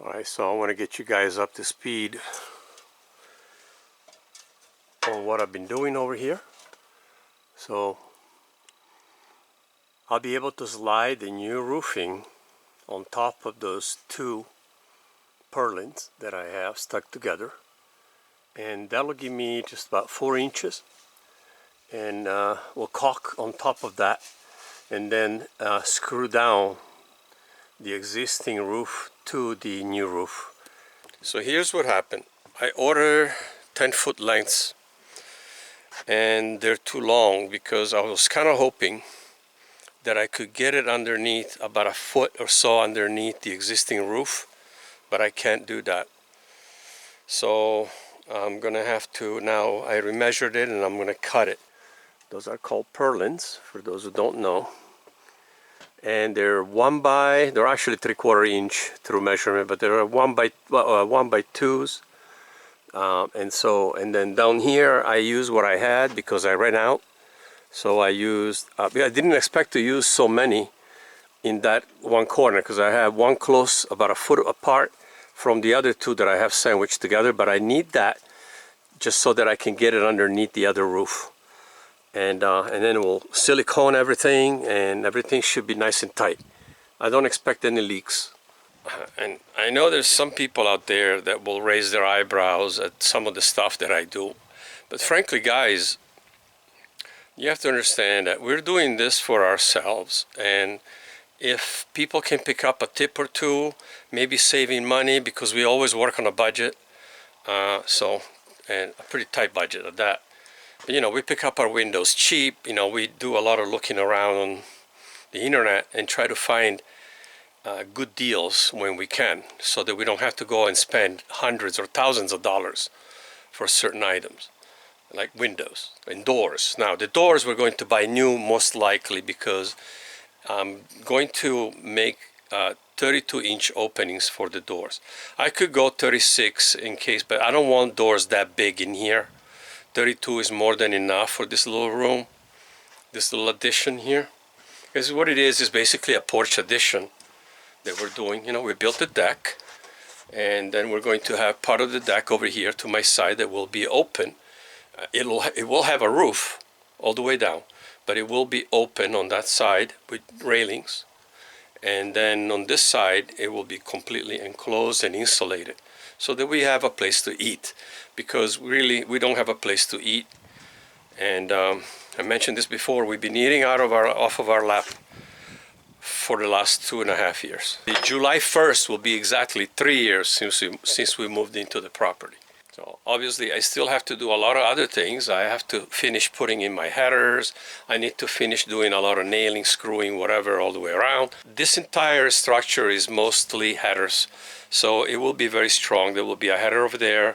Alright, so I want to get you guys up to speed on what I've been doing over here. So I'll be able to slide the new roofing on top of those two purlins that I have stuck together, and that'll give me just about 4 inches, and we'll caulk on top of that and then screw down the existing roof to the new roof. So here's what happened. I ordered 10-foot lengths, and they're too long because I was kind of hoping that I could get it underneath, about a foot or so underneath the existing roof, but I can't do that. So I'm gonna have to, now I remeasured it and I'm gonna cut it. Those are called purlins, for those who don't know. And they're they're actually 3/4 inch through measurement, but they're 1 by 2s. And then down here I used what I had because I ran out. So I used, I didn't expect to use so many in that one corner because I have one close about a foot apart from the other two that I have sandwiched together, but I need that just so that I can get it underneath the other roof. And then we'll silicone everything, and everything should be nice and tight. I don't expect any leaks. And I know there's some people out there that will raise their eyebrows at some of the stuff that I do. But frankly, guys, you have to understand that we're doing this for ourselves. And if people can pick up a tip or two, maybe saving money, because we always work on a budget. And a pretty tight budget at that. You know, we pick up our windows cheap. You know, we do a lot of looking around on the internet and try to find good deals when we can, so that we don't have to go and spend hundreds or thousands of dollars for certain items, like windows and doors. Now, the doors we're going to buy new most likely, because I'm going to make 32-inch openings for the doors. I could go 36 in case, but I don't want doors that big in here. 32 is more than enough for this little room, this little addition here. Because what it is basically a porch addition that we're doing. You know, we built a deck, and then we're going to have part of the deck over here to my side that will be open. It will have a roof all the way down, but it will be open on that side with railings. And then on this side, it will be completely enclosed and insulated, so that we have a place to eat, because really we don't have a place to eat. And I mentioned this before, we've been eating off of our lap for the last 2.5 years. July 1st will be exactly 3 years since we moved into the property. So obviously I still have to do a lot of other things. I have to finish putting in my headers. I need to finish doing a lot of nailing, screwing, whatever, all the way around. This entire structure is mostly headers. So it will be very strong. There will be a header over there.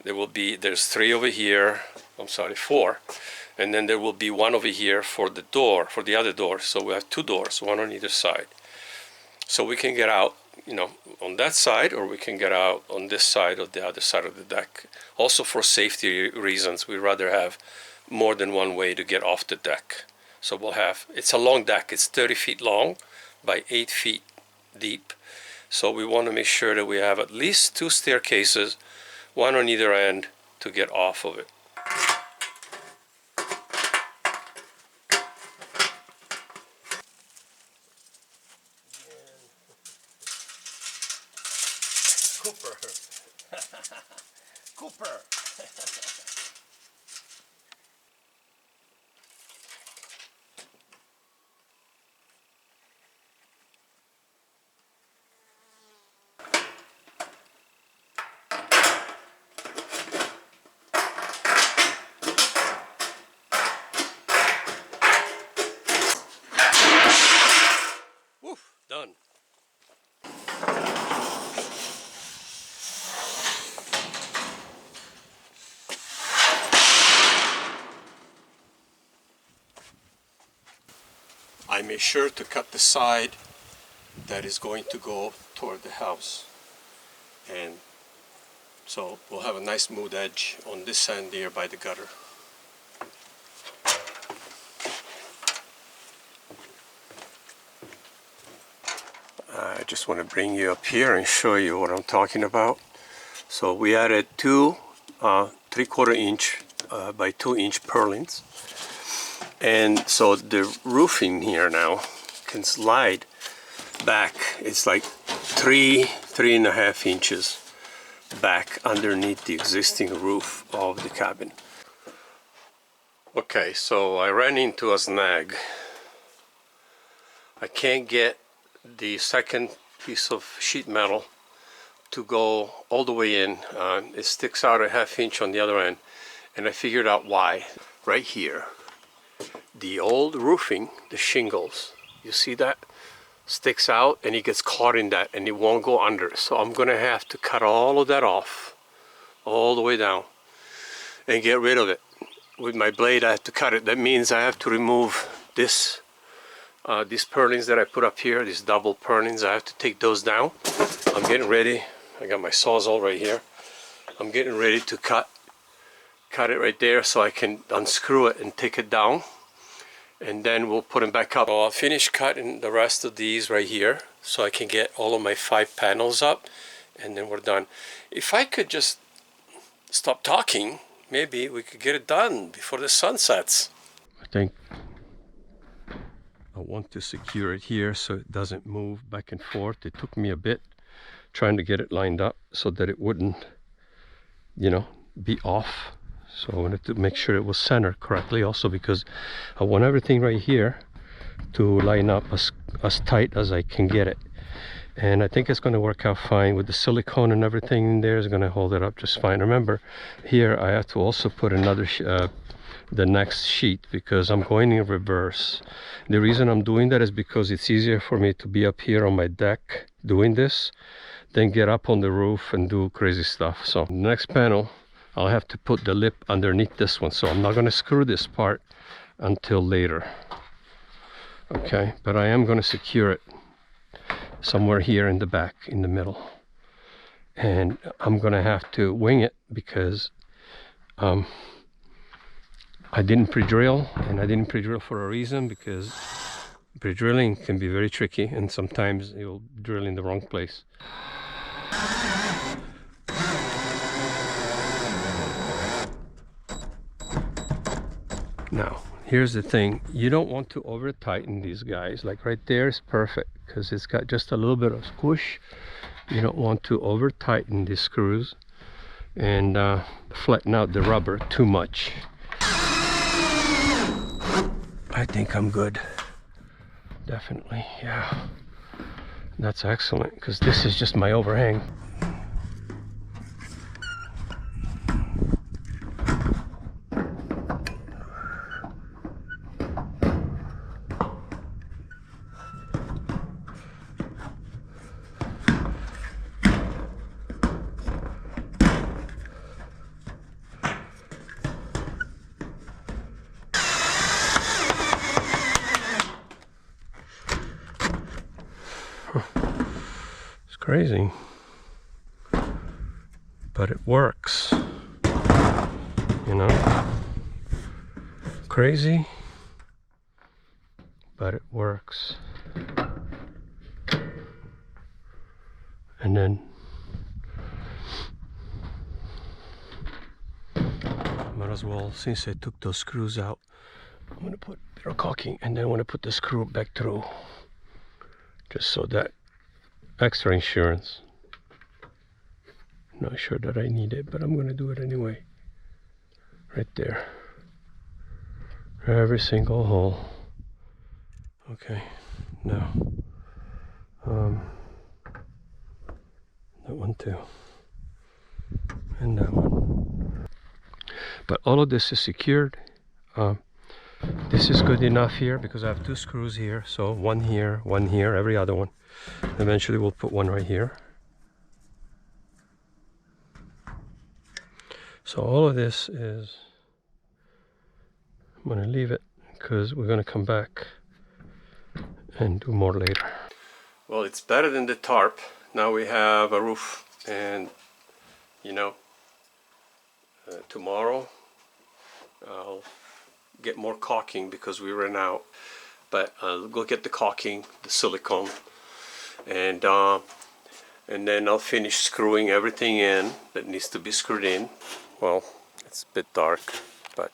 There's 3 over here. I'm sorry, 4. And then there will be 1 over here for the door, for the other door. So we have 2 doors, 1 on either side. So we can get out, you know, on that side, or we can get out on this side or the other side of the deck. Also for safety reasons, we'd rather have more than one way to get off the deck. So it's a long deck. It's 30 feet long by 8 feet deep. So we want to make sure that we have at least 2 staircases, 1 on either end, to get off of it. Cooper. Cooper. Woof, done. I made sure to cut the side that is going to go toward the house, and so we'll have a nice smooth edge on this end here by the gutter. I just want to bring you up here and show you what I'm talking about. So we added 2 3/4 inch by 2 inch purlins. And so the roofing here now can slide back. It's like 3.5 inches back underneath the existing roof of the cabin. Okay, so I ran into a snag. I can't get the second piece of sheet metal to go all the way in. It sticks out a 1/2 inch on the other end, and I figured out why. Right here, the old roofing, the shingles, you see that? Sticks out and it gets caught in that and it won't go under. So I'm gonna have to cut all of that off, all the way down, and get rid of it. With my blade I have to cut it. That means I have to remove this, these purlins that I put up here, these double purlins. I have to take those down. I'm getting ready. I got my Sawzall right here. I'm getting ready to cut it right there so I can unscrew it and take it down, and then we'll put them back up. So I'll finish cutting the rest of these right here so I can get all of my 5 panels up, and then we're done. If I could just stop talking, maybe we could get it done before the sun sets. I think I want to secure it here so it doesn't move back and forth. It took me a bit trying to get it lined up so that it wouldn't, you know, be off. So I wanted to make sure it was centered correctly, also because I want everything right here to line up as tight as I can get it. And I think it's going to work out fine with the silicone, and everything in there is going to hold it up just fine. Remember, here I have to also put another the next sheet because I'm going in reverse. The reason I'm doing that is because it's easier for me to be up here on my deck doing this than get up on the roof and do crazy stuff. So the next panel, I'll have to put the lip underneath this one, so I'm not going to screw this part until later. Okay, but I am going to secure it somewhere here in the back, in the middle. And I'm going to have to wing it because I didn't pre-drill, and I didn't pre-drill for a reason, because pre-drilling can be very tricky and sometimes you'll drill in the wrong place. Now, here's the thing. You don't want to over tighten these guys. Like right there is perfect because it's got just a little bit of squish. You don't want to over tighten these screws and flatten out the rubber too much. I think I'm good. Definitely, yeah. That's excellent because this is just my overhang. crazy, but it works, you know. Crazy, but it works. And then might as well, since I took those screws out, I'm gonna put a bit of caulking, and then I'm gonna put the screw back through, just so that extra insurance. Not sure that I need it, but I'm gonna do it anyway. Right there, every single hole. Okay, now that one too, and that one. But all of this is secured. This is good enough here because I have 2 screws here, so one here, every other one. Eventually we'll put one right here. So all of this is, I'm going to leave it because we're going to come back and do more later. Well, it's better than the tarp. Now we have a roof, and you know, tomorrow I'll get more caulking because we ran out, but I'll go get the caulking, the silicone, and then I'll finish screwing everything in that needs to be screwed in. Well, it's a bit dark, but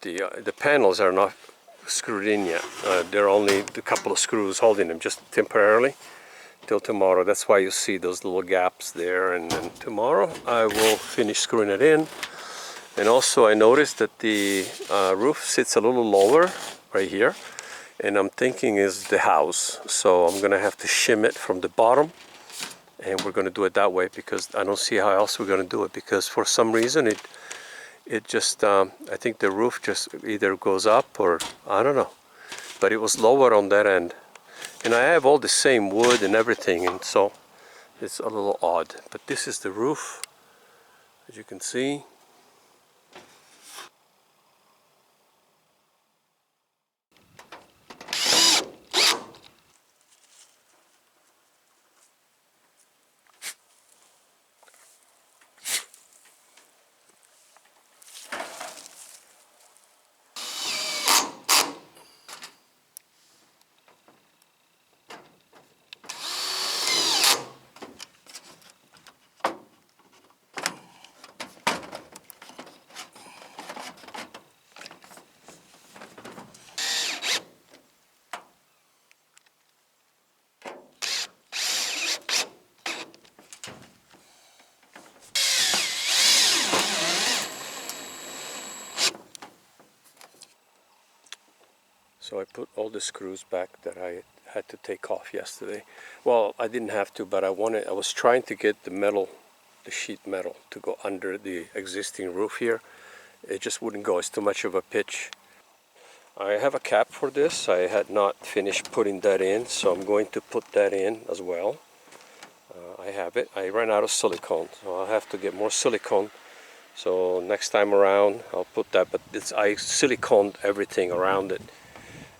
the panels are not screwed in yet. There are only a couple of screws holding them just temporarily till tomorrow. That's why you see those little gaps there, and then tomorrow I will finish screwing it in. And also I noticed that the roof sits a little lower right here, and I'm thinking is the house, so I'm gonna have to shim it from the bottom, and we're gonna do it that way because I don't see how else we're gonna do it, because for some reason it just I think the roof just either goes up or I don't know, but it was lower on that end, and I have all the same wood and everything, and so it's a little odd. But this is the roof, as you can see. So I put all the screws back that I had to take off yesterday. Well, I didn't have to, but I was trying to get the metal, the sheet metal, to go under the existing roof here. It just wouldn't go. It's too much of a pitch. I have a cap for this. I had not finished putting that in, so I'm going to put that in as well. I have it. I ran out of silicone, so I'll have to get more silicone. So next time around, I'll put that. But I siliconed everything around it,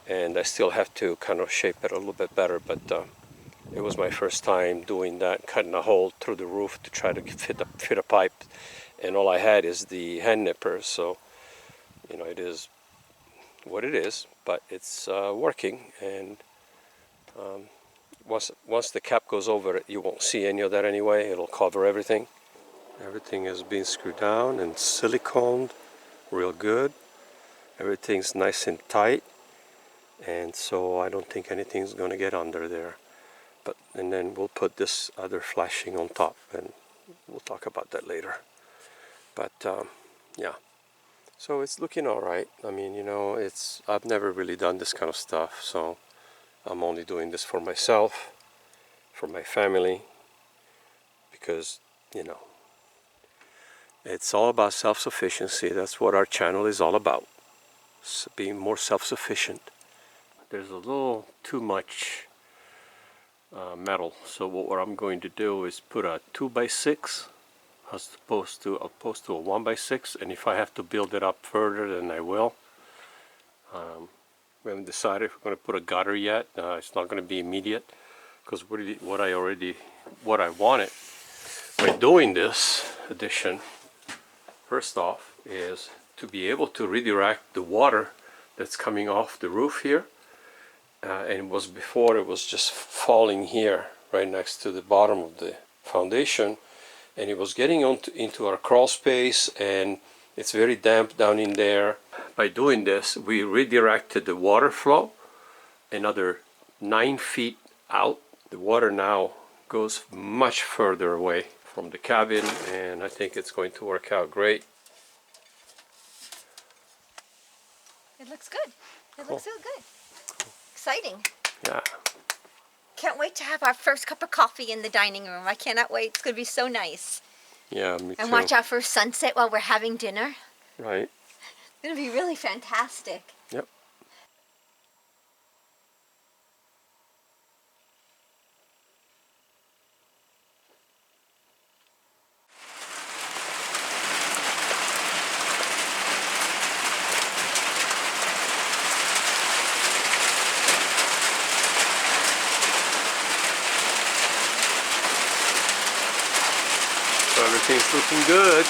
and I still have to kind of shape it a little bit better, but it was my first time doing that, cutting a hole through the roof to try to fit a pipe, and all I had is the hand nipper, so you know, it is what it is, but it's working, and once the cap goes over it, you won't see any of that anyway. It'll cover everything. Everything has been screwed down and siliconed real good. Everything's nice and tight. And so I don't think anything's going to get under there. And then we'll put this other flashing on top, and we'll talk about that later. But yeah, so it's looking all right. I mean, you know, I've never really done this kind of stuff, so I'm only doing this for myself, for my family, because, you know, it's all about self-sufficiency. That's what our channel is all about, being more self-sufficient. There's a little too much metal, so what I'm going to do is put a 2x6 as opposed to a 1x6, and if I have to build it up further, then I will. We haven't decided if we're going to put a gutter yet. It's not going to be immediate because what I wanted by doing this addition, first off, is to be able to redirect the water that's coming off the roof here. And before it was just falling here right next to the bottom of the foundation, and it was getting into our crawl space, and it's very damp down in there. By doing this, we redirected the water flow another 9 feet out. The water now goes much further away from the cabin, and I think it's going to work out great. It looks good. It looks so good. Exciting. Yeah. Can't wait to have our first cup of coffee in the dining room. I cannot wait. It's going to be so nice. Yeah, me too. And watch out for sunset while we're having dinner. Right. It's going to be really fantastic. Yep. So everything's looking good.